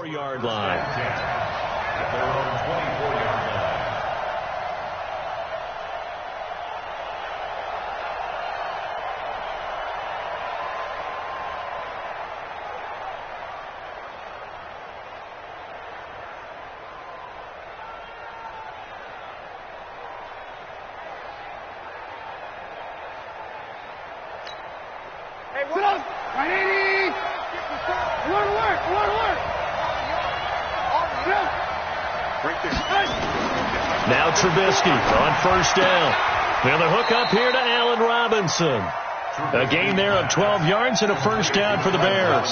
24-yard line. At their own 24-yard line. Now Trubisky on first down. And the hook up here to Allen Robinson. A gain there of 12 yards and a first down for the Bears.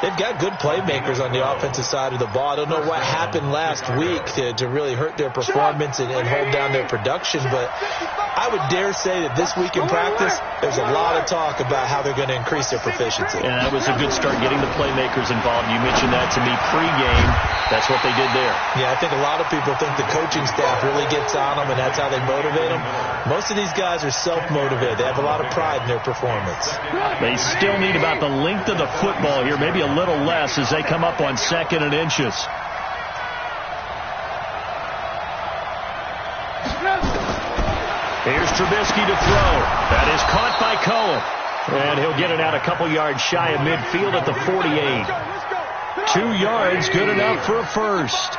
They've got good playmakers on the offensive side of the ball. I don't know what happened last week to really hurt their performance and hold down their production, but I would dare say that this week in practice, there's a lot of talk about how they're going to increase their proficiency. And that was a good start getting the playmakers involved. You mentioned that to me pregame. That's what they did there. Yeah, I think a lot of people think the coaching staff really gets on them, and that's how they motivate them. Most of these guys are self-motivated. They have a lot of pride in their performance. They still need about the length of the football here, maybe a little less as they come up on 2nd and inches. Here's Trubisky to throw. That is caught by Cohen. And he'll get it out a couple yards shy of midfield at the 48. 2 yards, good enough for a first.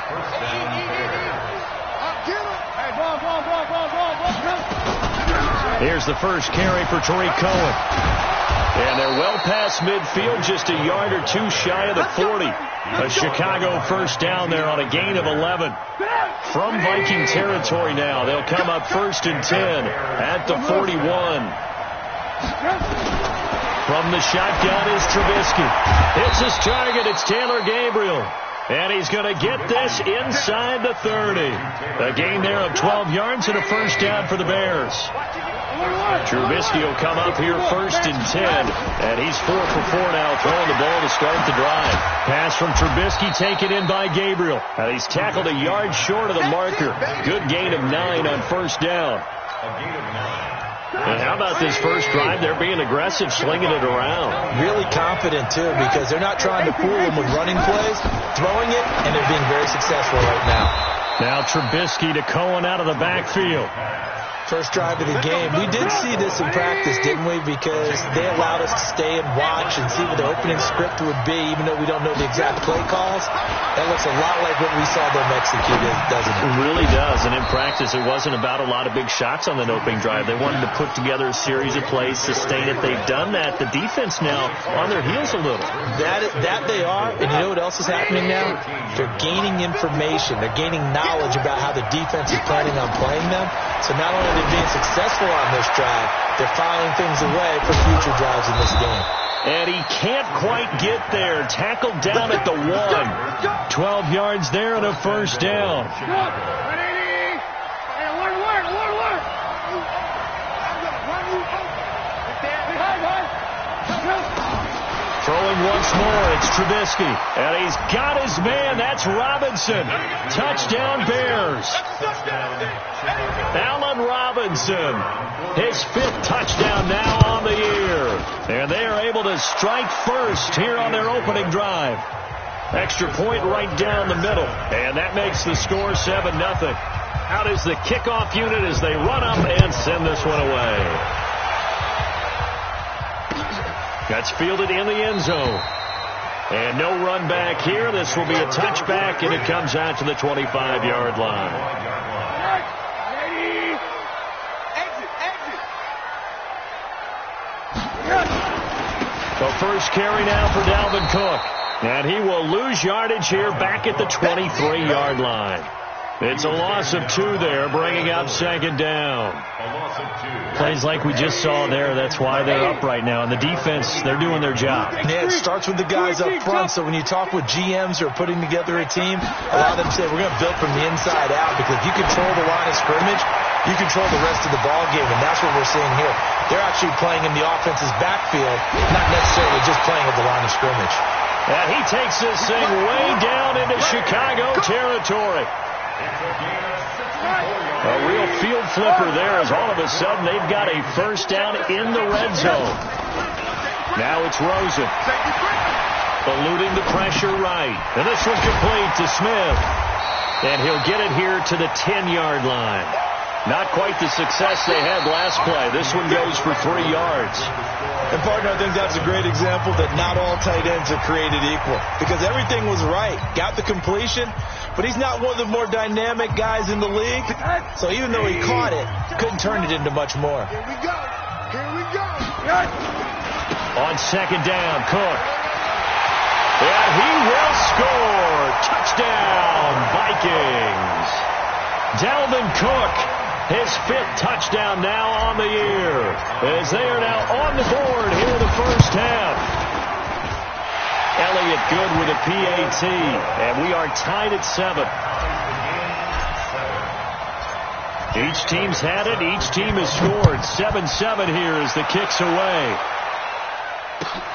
Here's the first carry for Tariq Cohen. And they're well past midfield, just a yard or two shy of the 40. A Chicago first down there on a gain of 11. From Viking territory now, they'll come up 1st and 10 at the 41. From the shotgun is Trubisky. It's his target. It's Taylor Gabriel. And he's going to get this inside the 30. A gain there of 12 yards and a first down for the Bears. Trubisky will come up here 1st and 10. And he's 4 for 4 now, throwing the ball to start the drive. Pass from Trubisky taken in by Gabriel. And he's tackled a yard short of the marker. Good gain of 9 on first down. And how about this first drive? They're being aggressive, slinging it around. Really confident, too, because they're not trying to fool them with running plays, throwing it, and they're being very successful right now. Now Trubisky to Cohen out of the backfield. First drive of the game. We did see this in practice, didn't we? Because they allowed us to stay and watch and see what the opening script would be, even though we don't know the exact play calls. That looks a lot like what we saw them execute, doesn't it? It really does. And in practice, it wasn't about a lot of big shots on that opening drive. They wanted to put together a series of plays, sustain it. They've done that. The defense now on their heels a little. That they are. And you know what else is happening now? They're gaining information. They're gaining knowledge about how the defense is planning on playing them. So not only are they being successful on this drive, they're filing things away for future drives in this game. And he can't quite get there. Tackled down at the 1. 12 yards there and a first down. Throwing once more, it's Trubisky. And he's got his man. That's Robinson. Touchdown Bears. Allen Robinson. His 5th touchdown now on the year. And they are able to strike first here on their opening drive. Extra point right down the middle. And that makes the score 7-0. Out is the kickoff unit as they run up and send this one away. That's fielded in the end zone. And no run back here. This will be a touchback, and it comes out to the 25-yard line. The first carry now for Dalvin Cook. And he will lose yardage here back at the 23-yard line. It's a loss of 2 there, bringing up 2nd down. Plays like we just saw there, that's why they're up right now. And the defense, they're doing their job. Yeah, it starts with the guys up front. So when you talk with GMs who are putting together a team, a lot of them say, we're going to build from the inside out. Because if you control the line of scrimmage, you control the rest of the ball game. And that's what we're seeing here. They're actually playing in the offense's backfield, not necessarily just playing at the line of scrimmage. And he takes this thing way down into Chicago territory. A real field flipper there as all of a sudden they've got a first down in the red zone. Now it's Rosen. eluding the pressure right. And this one's complete to Smith. And he'll get it here to the 10-yard line. Not quite the success they had last play. This one goes for 3 yards. And, partner, I think that's a great example that not all tight ends are created equal. Because everything was right. Got the completion, but he's not one of the more dynamic guys in the league. So even though he caught it, couldn't turn it into much more. Here we go. Here we go. On second down, Cook. And he will score. Touchdown, Vikings. Dalvin Cook, his 5th touchdown now on the year, as they are now on the board here in the first half. Elliott good with a PAT, and we are tied at 7. Each team's had it. Each team has scored. 7-7 here as the kick's away.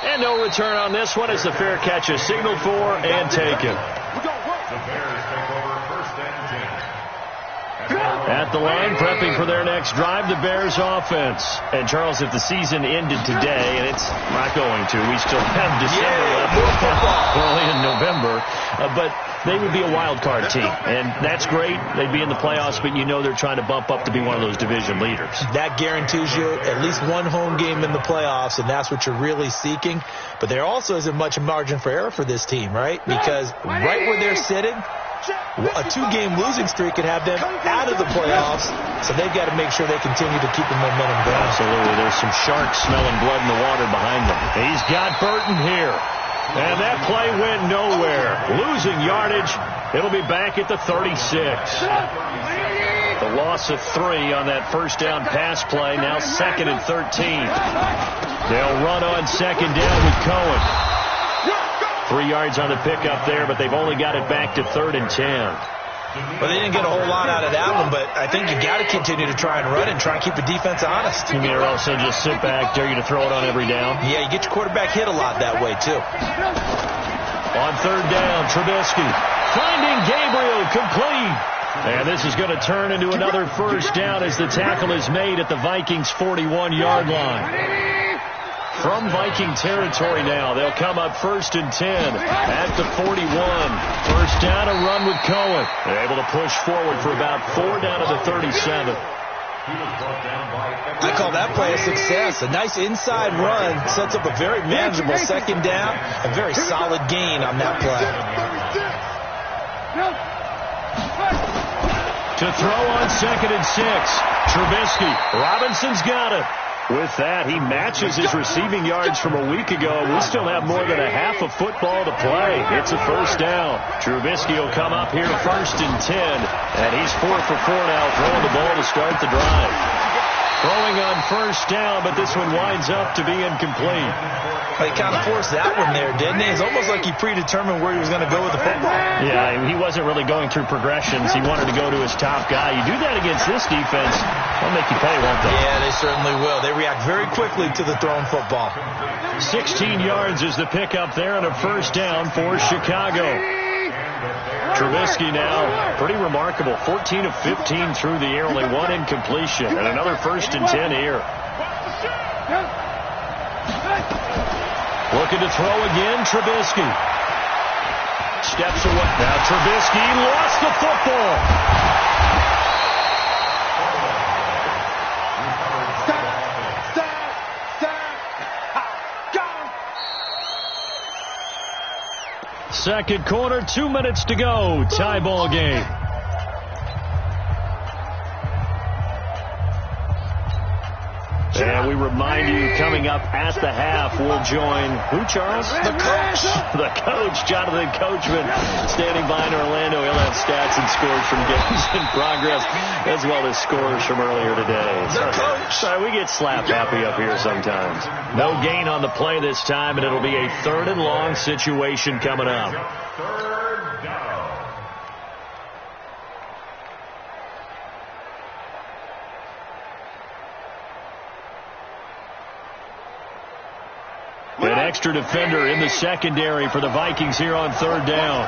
And no return on this one as the fair catch is signaled for and taken. The Bears take over 1st and 10. At the line, prepping for their next drive, the Bears offense. And, Charles, if the season ended today, and it's not going to, we still have December left, early in November, but they would be a wild card team. And that's great. They'd be in the playoffs, but you know they're trying to bump up to be one of those division leaders. That guarantees you at least one home game in the playoffs, and that's what you're really seeking. But there also isn't much margin for error for this team, right? Because right where they're sitting, a 2-game losing streak could have them out of the playoffs, so they've got to make sure they continue to keep the momentum going. Absolutely. There's some sharks smelling blood in the water behind them. He's got Burton here. And that play went nowhere. Losing yardage. It'll be back at the 36. The loss of 3 on that first down pass play. Now 2nd and 13. They'll run on second down with Cohen. 3 yards on the pickup there, but they've only got it back to 3rd and 10. Well, they didn't get a whole lot out of that one, but I think you got to continue to try and run and try and keep the defense honest. You mean also just sit back, dare you to throw it on every down? Yeah, you get your quarterback hit a lot that way, too. On 3rd down, Trubisky finding Gabriel complete. And this is going to turn into another first down as the tackle is made at the Vikings' 41-yard line. From Viking territory now, they'll come up 1st and 10 at the 41. First down, a run with Cohen. They're able to push forward for about 4 down to the 37. I call that play a success. A nice inside run sets up a very manageable second down. A very solid gain on that play. To throw on 2nd and 6. Trubisky. Robinson's got it. With that, he matches his receiving yards from a week ago. We still have more than a half of football to play. It's a first down. Trubisky will come up here 1st and 10. And he's 4 for 4 now, throwing the ball to start the drive. Throwing on first down, but this one winds up to be incomplete. He kind of forced that one there, didn't he? It's almost like he predetermined where he was going to go with the football. Yeah, he wasn't really going through progressions. He wanted to go to his top guy. You do that against this defense, they'll make you pay, won't they? Yeah, they certainly will. They react very quickly to the thrown football. 16 yards is the pickup there and a first down for Chicago. Trubisky now, pretty remarkable. 14 of 15 through the air, only 1 incompletion. And another 1st and 10 here. Looking to throw again, Trubisky. Steps away. Now Trubisky lost the football. Second quarter, 2 minutes to go. Tie ball game. And we remind you, coming up at the half, we'll join who, Charles? The coach. The coach, Jonathan Coachman, standing by in Orlando. He'll have stats and scores from games in progress, as well as scores from earlier today. The coach. Sorry, we get slap happy up here sometimes. No gain on the play this time, and it'll be a 3rd and long situation coming up. Third down. An extra defender in the secondary for the Vikings here on 3rd down.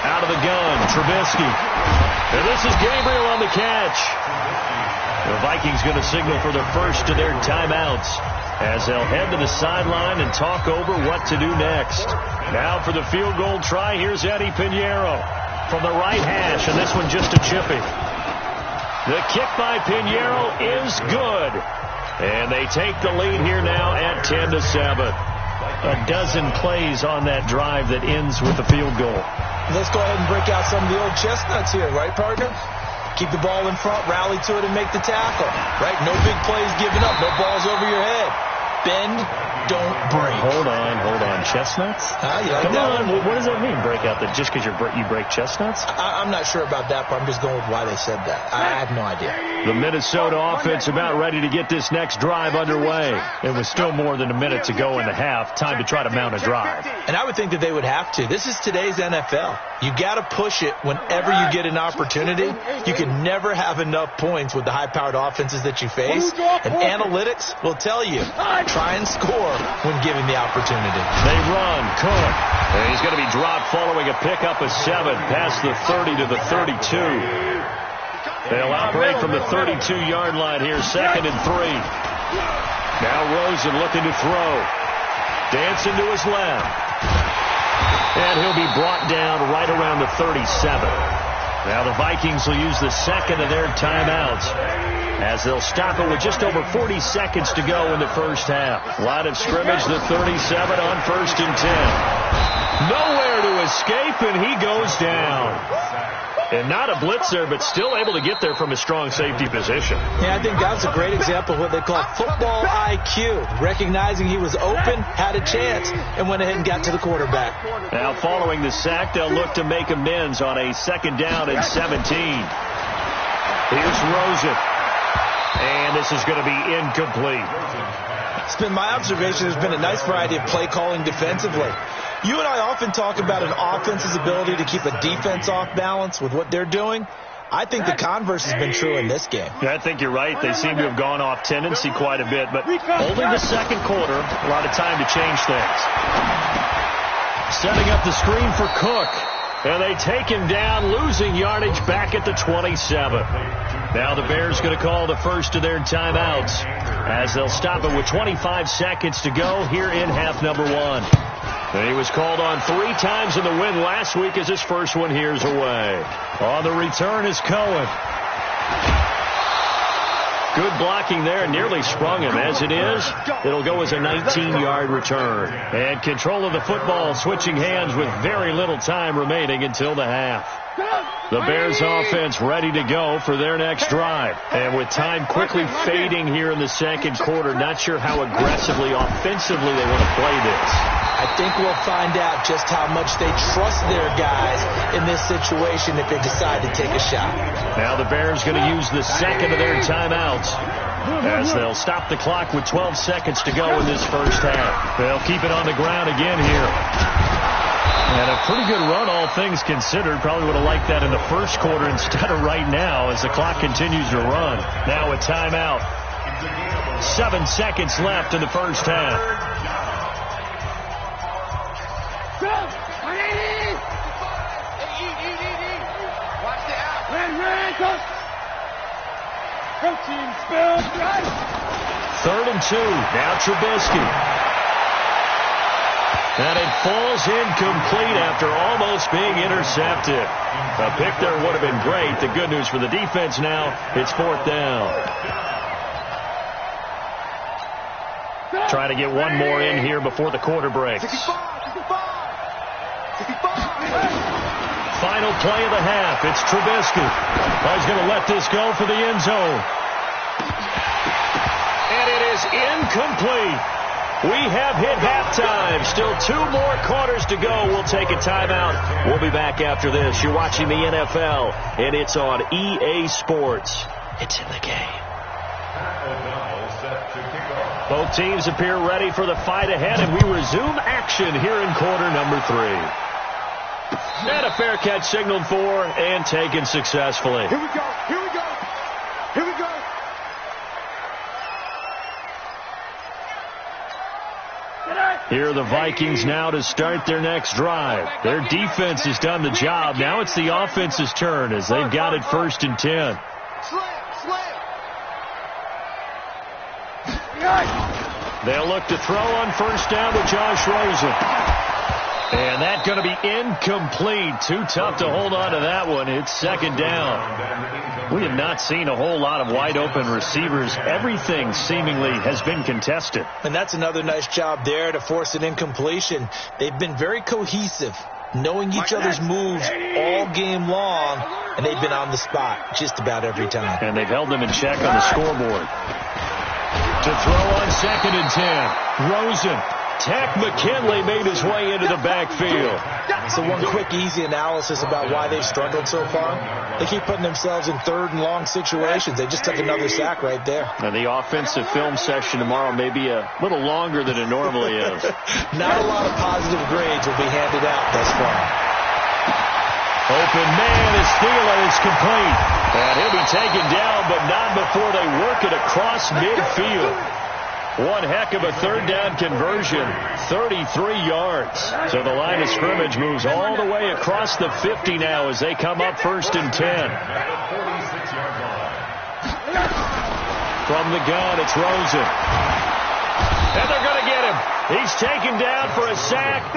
Out of the gun, Trubisky. And this is Gabriel on the catch. The Vikings going to signal for the first of their timeouts as they'll head to the sideline and talk over what to do next. Now for the field goal try, here's Eddie Pinheiro from the right hash, and this one just a chippy. The kick by Pinheiro is good. And they take the lead here now at 10-7. A dozen plays on that drive that ends with the field goal. Let's go ahead and break out some of the old chestnuts here, right, partner? Keep the ball in front, rally to it, and make the tackle. Right? No big plays given up, no balls over your head. Bend, don't break. Hold on. Chestnuts? Come on. What does that mean, break out? That just because you break chestnuts? I'm not sure about that, but I'm just going with why they said that. I have no idea. The Minnesota offense about ready to get this next drive underway. It was still more than a minute to go in the half. Time to try to mount a drive. And I would think that they would have to. This is today's NFL. You got to push it whenever you get an opportunity. You can never have enough points with the high-powered offenses that you face. And analytics will tell you, try and score when given the opportunity. They run. Cook. And he's going to be dropped following a pickup of 7 past the 30 to the 32. They'll operate from the 32-yard line here, 2nd and 3. Now Rosen looking to throw. Dancing to his left. And he'll be brought down right around the 37. Now the Vikings will use the second of their timeouts as they'll stop it with just over 40 seconds to go in the first half. Line of scrimmage, the 37 on 1st and 10. Nowhere to escape, and he goes down. And not a blitzer, but still able to get there from a strong safety position. Yeah, I think that's a great example of what they call football IQ. Recognizing he was open, had a chance, and went ahead and got to the quarterback. Now following the sack, they'll look to make amends on a 2nd down and 17. Here's Rosen. And this is going to be incomplete. It's been my observation there's been a nice variety of play calling defensively. You and I often talk about an offense's ability to keep a defense off balance with what they're doing. I think the converse has been true in this game. Yeah, I think you're right. They seem to have gone off tendency quite a bit, but only the second quarter, a lot of time to change things. Setting up the screen for Cook. And they take him down, losing yardage back at the 27. Now the Bears going to call the first of their timeouts as they'll stop it with 25 seconds to go here in half number 1. And he was called on 3 times in the win last week as his first one here's away. On the return is Cohen. Good blocking there, nearly sprung him. As it is, it'll go as a 19-yard return. And control of the football switching hands with very little time remaining until the half. The Bears offense ready to go for their next drive. And with time quickly fading here in the second quarter, not sure how aggressively, offensively they want to play this. I think we'll find out just how much they trust their guys in this situation if they decide to take a shot. Now the Bears going to use the second of their timeouts as they'll stop the clock with 12 seconds to go in this first half. They'll keep it on the ground again here. And a pretty good run, all things considered. Probably would have liked that in the first quarter instead of right now as the clock continues to run. Now a timeout. 7 seconds left in the first half. Third and 2. Now Trubisky. And it falls incomplete after almost being intercepted. A pick there would have been great. The good news for the defense now, it's 4th down. Try to get one more in here before the quarter breaks. Final play of the half. It's Trubisky. He's going to let this go for the end zone. And it is incomplete. We have hit halftime. Still 2 more quarters to go. We'll take a timeout. We'll be back after this. You're watching the NFL, and it's on EA Sports. It's in the game. Both teams appear ready for the fight ahead, and we resume action here in quarter number 3. And a fair catch signaled for and taken successfully. Here we go. Here we go. Here we go. Get up. Here are the Vikings now to start their next drive. Their defense has done the job. Now it's the offense's turn as they've got it 1st and 10. They'll look to throw on 1st down with Josh Rosen. And that's going to be incomplete. Too tough to hold on to that one. It's 2nd down. We have not seen a whole lot of wide-open receivers. Everything seemingly has been contested. And that's another nice job there to force an incompletion. They've been very cohesive, knowing each other's moves all game long, and they've been on the spot just about every time. And they've held them in check on the scoreboard. To throw on 2nd and 10. Rosen. Tack McKinley made his way into the backfield. So one quick, easy analysis about why they've struggled so far. They keep putting themselves in 3rd and long situations. They just took another sack right there. Now the offensive film session tomorrow may be a little longer than it normally is. Not a lot of positive grades will be handed out thus far. Open man is Thielen. It's complete. And he'll be taken down, but not before they work it across midfield. One heck of a 3rd down conversion, 33 yards. So the line of scrimmage moves all the way across the 50 now as they come up 1st and 10. From the gun, it's Rosen. And they're going to get him. He's taken down for a sack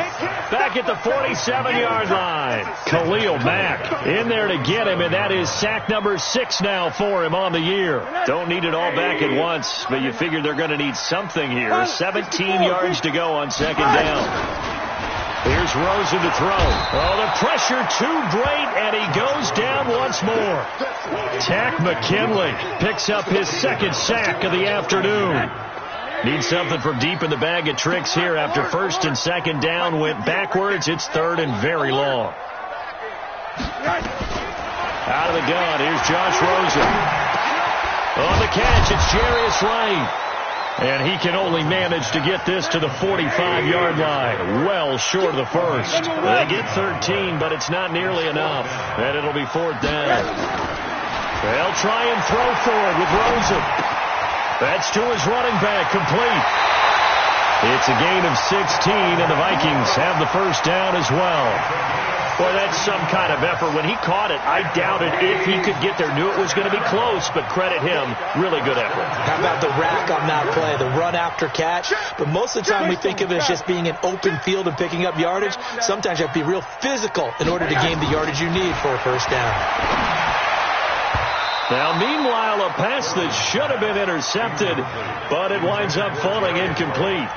back at the 47-yard line. Khalil Mack in there to get him, and that is sack number 6 now for him on the year. Don't need it all back at once, but you figure they're going to need something here. 17 yards to go on 2nd down. Here's Rosen to throw. Oh, the pressure too great, and he goes down once more. Tack McKinley picks up his 2nd sack of the afternoon. Need something from deep in the bag of tricks here after 1st and 2nd down went backwards. It's 3rd and very long. Out of the gun, here's Josh Rosen. On the catch, it's Jarius Lane. And he can only manage to get this to the 45-yard line. Well short of the 1st. They get 13, but it's not nearly enough. And it'll be 4th down. They'll try and throw forward with Rosen. That's to his running back, complete. It's a gain of 16, and the Vikings have the 1st down as well. Boy, that's some kind of effort. When he caught it, I doubted if he could get there. Knew it was going to be close, but credit him. Really good effort. How about the rack on that play, the run after catch? But most of the time we think of it as just being an open field and picking up yardage. Sometimes you have to be real physical in order to gain the yardage you need for a 1st down. Now, meanwhile, a pass that should have been intercepted, but it winds up falling incomplete.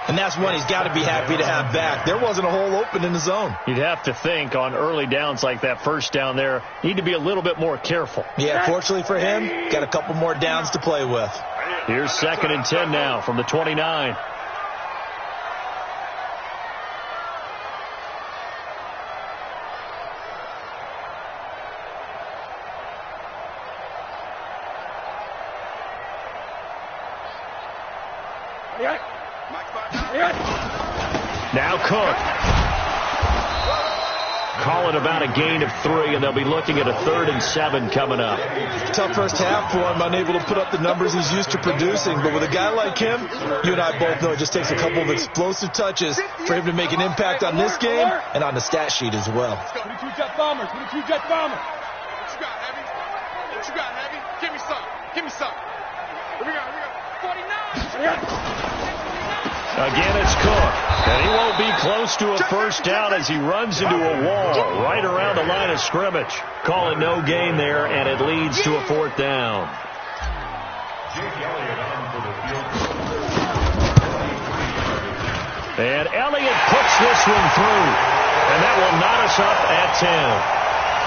And that's one he's got to be happy to have back. There wasn't a hole open in the zone. You'd have to think on early downs like that 1st down there, need to be a little bit more careful. Yeah, fortunately for him, got a couple more downs to play with. Here's 2nd and 10 now from the 29. Now Cook. Call it about a gain of 3, and they'll be looking at a 3rd and 7 coming up. Tough 1st half for him, unable to put up the numbers he's used to producing. But with a guy like him, you and I both know it just takes a couple of explosive touches for him to make an impact on this game and on the stat sheet as well. 22 Jet Bombers, 22 Jet Bombers. What you got, Heavy? What you got, Heavy? Give me some. Give me some. Here we go. 49. Again, it's Cook. And he won't be close to a 1st down as he runs into a wall right around the line of scrimmage. Call it no gain there, and it leads to a 4th down. And Elliott puts this one through. And that will knot us up at 10.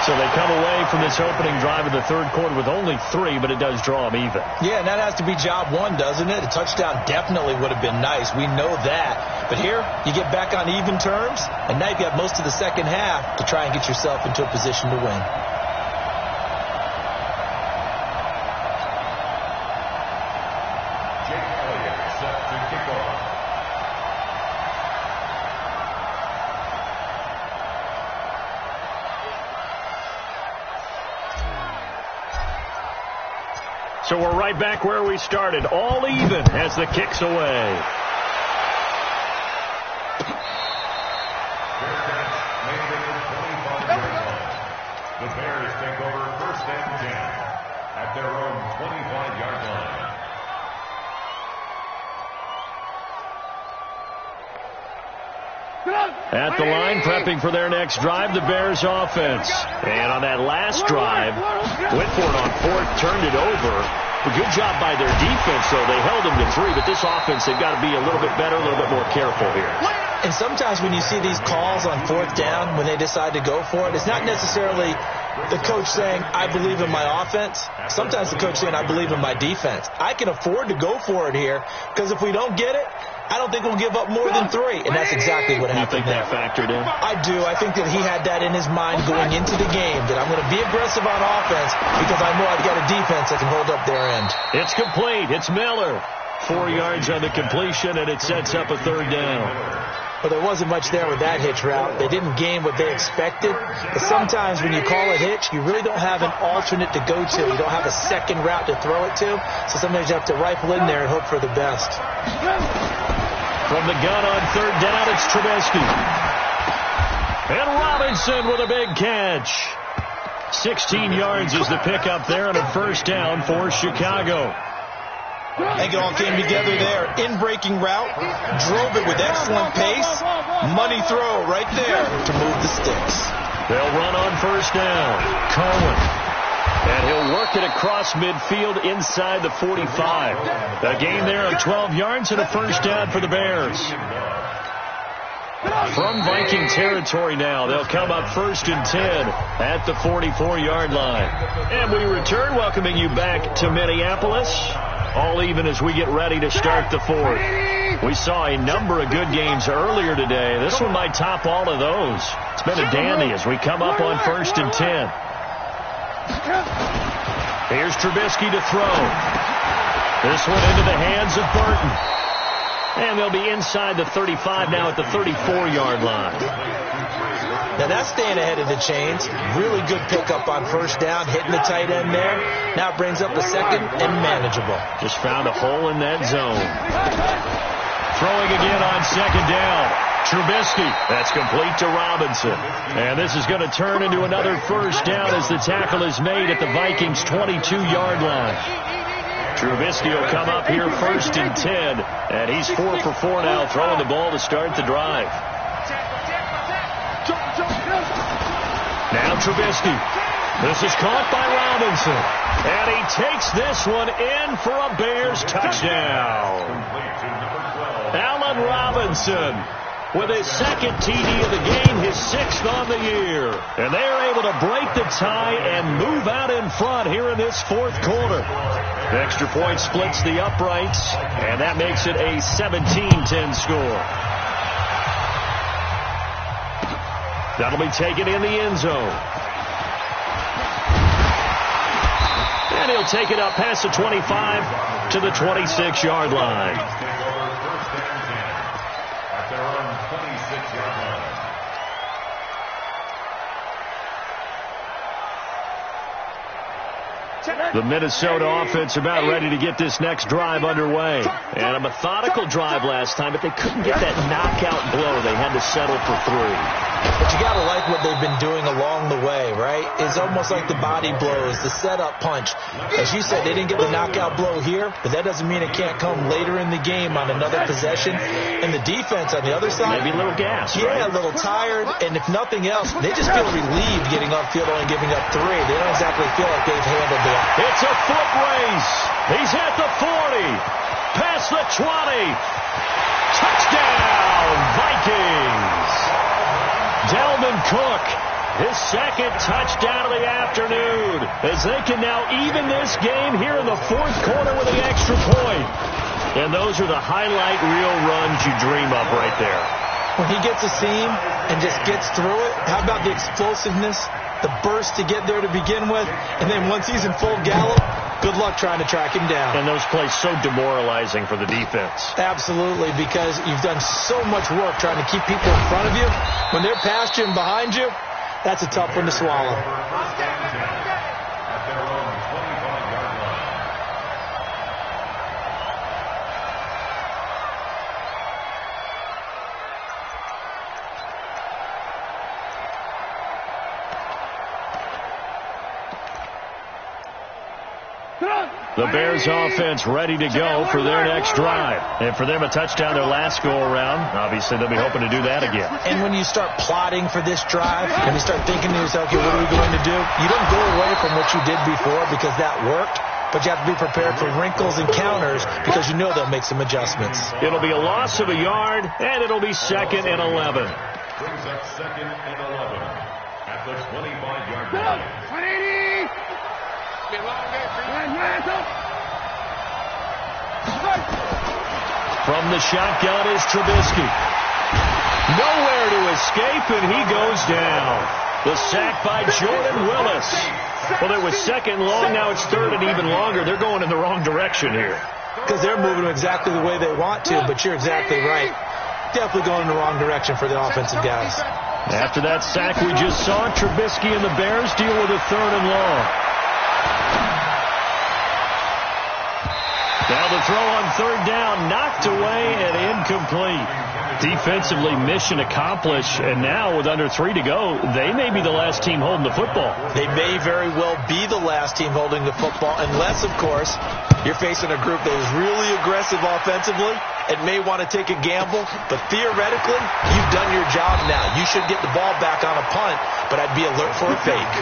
So they come away from this opening drive of the 3rd quarter with only 3, but it does draw them even. Yeah, and that has to be job 1, doesn't it? A touchdown definitely would have been nice. We know that. But here, you get back on even terms, and now you've got most of the 2nd half to try and get yourself into a position to win. So we're right back where we started, all even as the kick's away. and 10 at their own 25-yard line. At the line, prepping for their next drive, the Bears offense. And on that last drive, went for it on fourth, turned it over. A good job by their defense, though. They held them to 3, but this offense, they've got to be a little bit better, a little bit more careful here. And sometimes when you see these calls on fourth down, when they decide to go for it, it's not necessarily the coach saying, I believe in my offense. Sometimes the coach saying, I believe in my defense. I can afford to go for it here, because if we don't get it, I don't think we'll give up more than 3. And that's exactly what happened there. You think that factored in? I do. I think that he had that in his mind going into the game, that I'm going to be aggressive on offense because I know I've got a defense that can hold up their end. It's complete. It's Miller. 4 yards on the completion, and it sets up a third down. Well, there wasn't much there with that hitch route. They didn't gain what they expected. But sometimes when you call a hitch, you really don't have an alternate to go to. You don't have a second route to throw it to. So sometimes you have to rifle in there and hope for the best. From the gun on third down, it's Trubisky. And Robinson with a big catch. 16 yards is the pickup there on a first down for Chicago. I think it all came together there. In-breaking route, drove it with excellent pace. Money throw right there to move the sticks. They'll run on first down. Cohen. And he'll work it across midfield inside the 45. A gain there of 12 yards and a first down for the Bears. From Viking territory now, they'll come up first and 10 at the 44-yard line. And we return, welcoming you back to Minneapolis. All even as we get ready to start the fourth. We saw a number of good games earlier today. This one might top all of those. It's been a dandy as we come up on first and 10. Here's Trubisky to throw. This one into the hands of Burton. And they'll be inside the 35 now at the 34-yard line. Now that's staying ahead of the chains. Really good pickup on first down, hitting the tight end there. Now it brings up a second and manageable. Just found a hole in that zone. Throwing again on second down. Trubisky. That's complete to Robinson. And this is going to turn into another first down as the tackle is made at the Vikings' 22-yard line. Trubisky will come up here first and 10. And he's 4 for 4 now, throwing the ball to start the drive. Now Trubisky. This is caught by Robinson. And he takes this one in for a Bears touchdown. Allen Robinson with his second TD of the game, his 6th on the year. And they are able to break the tie and move out in front here in this fourth quarter. The extra point splits the uprights, and that makes it a 17-10 score. That'll be taken in the end zone. And he'll take it up past the 25 to the 26-yard line. The Minnesota offense about ready to get this next drive underway. And a methodical drive last time, but they couldn't get that knockout blow. They had to settle for 3. But you got to like what they've been doing along the way, right? It's almost like the body blows, the setup punch. As you said, they didn't get the knockout blow here, but that doesn't mean it can't come later in the game on another possession. And the defense on the other side, maybe a little gas, yeah, a little tired. And if nothing else, they just feel relieved getting upfield only giving up 3. They don't exactly feel like they've handled it. It's a foot race. He's at the 40, past the 20. Touchdown, Vikings. Dalvin Cook, his second touchdown of the afternoon, as they can now even this game here in the fourth quarter with an extra point. And those are the highlight reel runs you dream of right there. When he gets a seam and just gets through it, how about the explosiveness, the burst to get there to begin with, and then once he's in full gallop, good luck trying to track him down. And those plays so demoralizing for the defense. Absolutely, because you've done so much work trying to keep people in front of you. When they're past you and behind you, that's a tough one to swallow. The Bears offense ready to go for their next drive. And for them, a touchdown their last go-around. Obviously, they'll be hoping to do that again. And when you start plotting for this drive, and you start thinking to yourself, okay, what are we going to do? You don't go away from what you did before because that worked, but you have to be prepared for wrinkles and counters because you know they'll make some adjustments. It'll be a loss of a yard, and it'll be 2nd and 11. Brings up 2nd and 11 at the 25-yard line. 180. It's been a long day for you. From the shotgun is Trubisky. Nowhere to escape, and he goes down. The sack by Jordan Willis. Well, it was 2nd long, now it's 3rd and even longer. They're going in the wrong direction here. Because they're moving them exactly the way they want to, but you're exactly right. Definitely going in the wrong direction for the offensive guys. After that sack we just saw, Trubisky and the Bears deal with a 3rd and long. Now the throw on 3rd down, knocked away and incomplete. Defensively, mission accomplished, and now with under 3 to go, they may be the last team holding the football. They may very well be the last team holding the football, unless, of course, you're facing a group that is really aggressive offensively and may want to take a gamble. But theoretically, you've done your job now. You should get the ball back on a punt, but I'd be alert for a fake.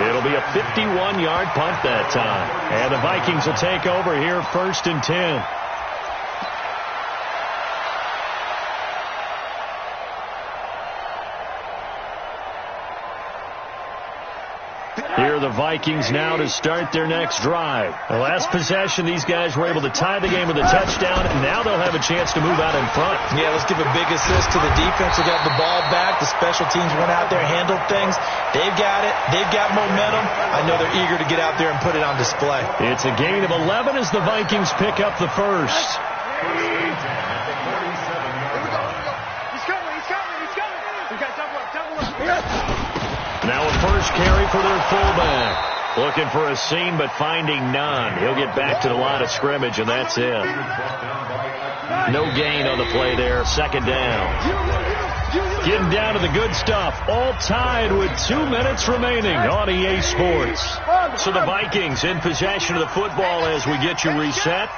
It'll be a 51-yard punt that time. And the Vikings will take over here 1st and 10. Here are the Vikings now to start their next drive. The last possession, these guys were able to tie the game with a touchdown, and now they'll have a chance to move out in front. Yeah, let's give a big assist to the defense who got the ball back. The special teams went out there, handled things. They've got it. They've got momentum. I know they're eager to get out there and put it on display. It's a gain of 11 as the Vikings pick up the first. He's coming. We got double up. Now a first carry for their fullback. Looking for a seam, but finding none. He'll get back to the line of scrimmage, and that's it. No gain on the play there. 2nd down. Getting down to the good stuff. All tied with 2 minutes remaining on EA Sports. So the Vikings in possession of the football as we get you reset.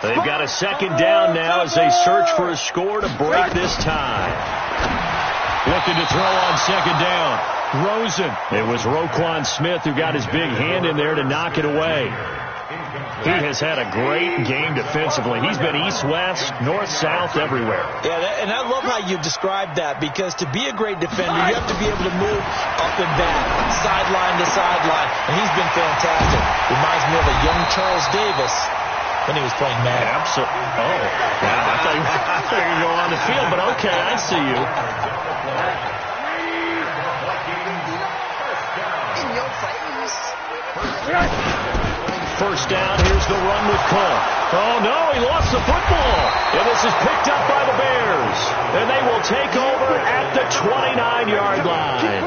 They've got a 2nd down now as they search for a score to break this tie. Looking to throw on 2nd down. Rosen. It was Roquan Smith who got his big hand in there to knock it away. He has had a great game defensively. He's been east-west, north-south, everywhere. Yeah, and I love how you described that, because to be a great defender, you have to be able to move up and back, sideline to sideline, and he's been fantastic. Reminds me of a young Charles Davis when he was playing Madden. Absolutely. Oh, yeah, I thought you were going on the field, but okay, I see you. First down, here's the run with Cole. Oh, no, he lost the football. And this is picked up by the Bears. And they will take over at the 29-yard line.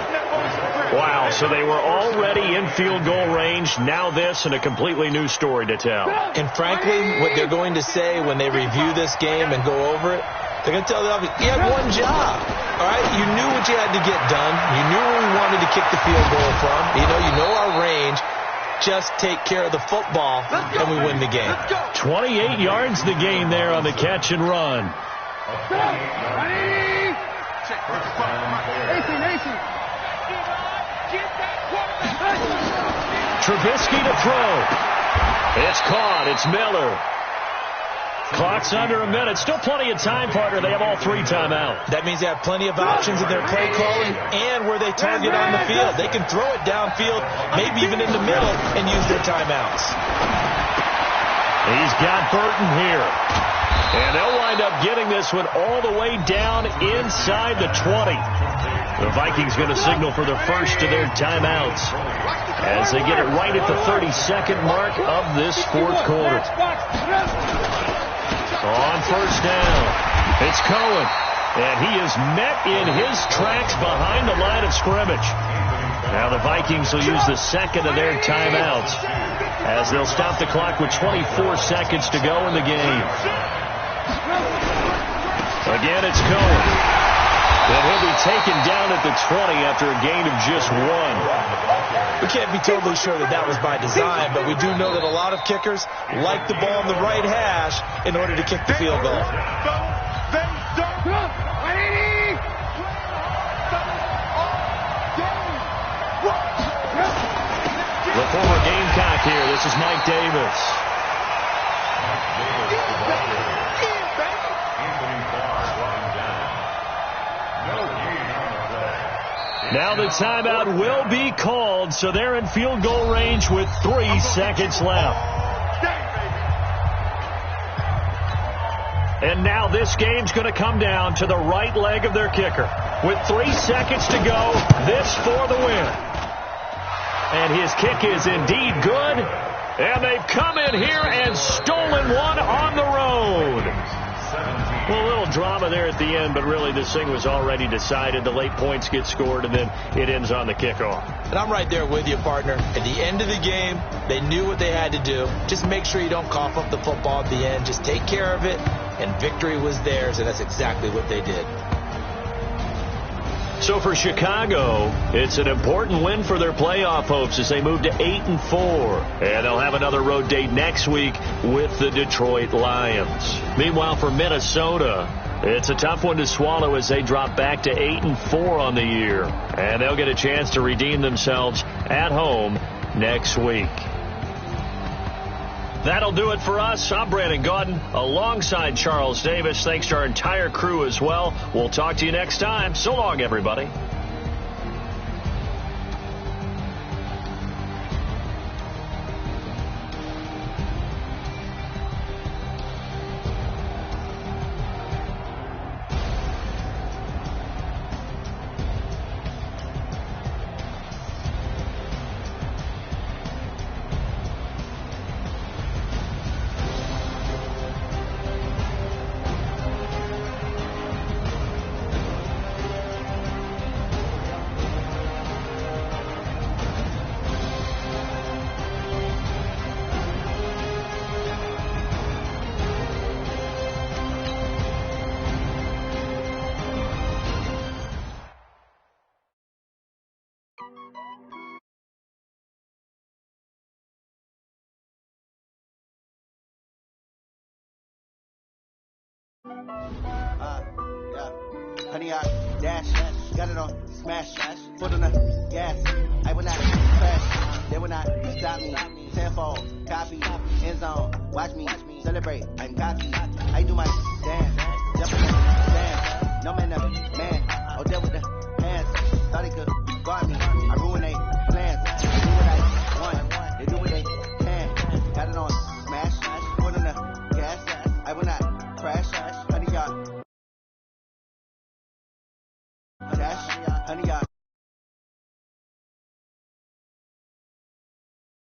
Wow, so they were already in field goal range. Now this and a completely new story to tell. And frankly, what they're going to say when they review this game and go over it, they're going to tell the offense, you had one job. All right, you knew what you had to get done. You knew where we wanted to kick the field goal from. You know our range. Just take care of the football, and we win the game. 28 yards the gain there on the catch and run. Trubisky to throw. It's caught. It's Miller. Clock's under a minute. Still plenty of time, partner. They have all 3 timeouts. That means they have plenty of options in their play calling and where they target on the field. They can throw it downfield, maybe even in the middle, and use their timeouts. He's got Burton here. And they'll wind up getting this one all the way down inside the 20. The Vikings going to signal for the first of their timeouts as they get it right at the 32nd mark of this 4th quarter. On first down, it's Cohen, and he is met in his tracks behind the line of scrimmage. Now the Vikings will use the 2nd of their timeouts as they'll stop the clock with 24 seconds to go in the game. Again, it's Cohen. And he'll be taken down at the 20 after a gain of just 1. We can't be totally sure that that was by design, but we do know that a lot of kickers like the ball in the right hash in order to kick the field goal. The former Gamecock here. This is Mike Davis. Now the timeout will be called, so they're in field goal range with 3 seconds left. And now this game's going to come down to the right leg of their kicker. With 3 seconds to go, this for the win. And his kick is indeed good. And they've come in here and stolen one on the road. Well, a little drama there at the end, but really this thing was already decided. The late points get scored, and then it ends on the kickoff. And I'm right there with you, partner. At the end of the game, they knew what they had to do. Just make sure you don't cough up the football at the end. Just take care of it, and victory was theirs, and that's exactly what they did. So for Chicago, it's an important win for their playoff hopes as they move to 8-4. And they'll have another road date next week with the Detroit Lions. Meanwhile, for Minnesota, it's a tough one to swallow as they drop back to 8-4 on the year. And they'll get a chance to redeem themselves at home next week. That'll do it for us. I'm Brandon Gaudin alongside Charles Davis. Thanks to our entire crew as well. We'll talk to you next time. So long, everybody. Honey, I dash, got it on, smash, foot on the gas. I will not crash, they will not stop me. Tenfold, copy, end zone, watch me celebrate. I'm cocky, I do my dance, jump in the dance. No man, man, oh, there with the hands, thought he could.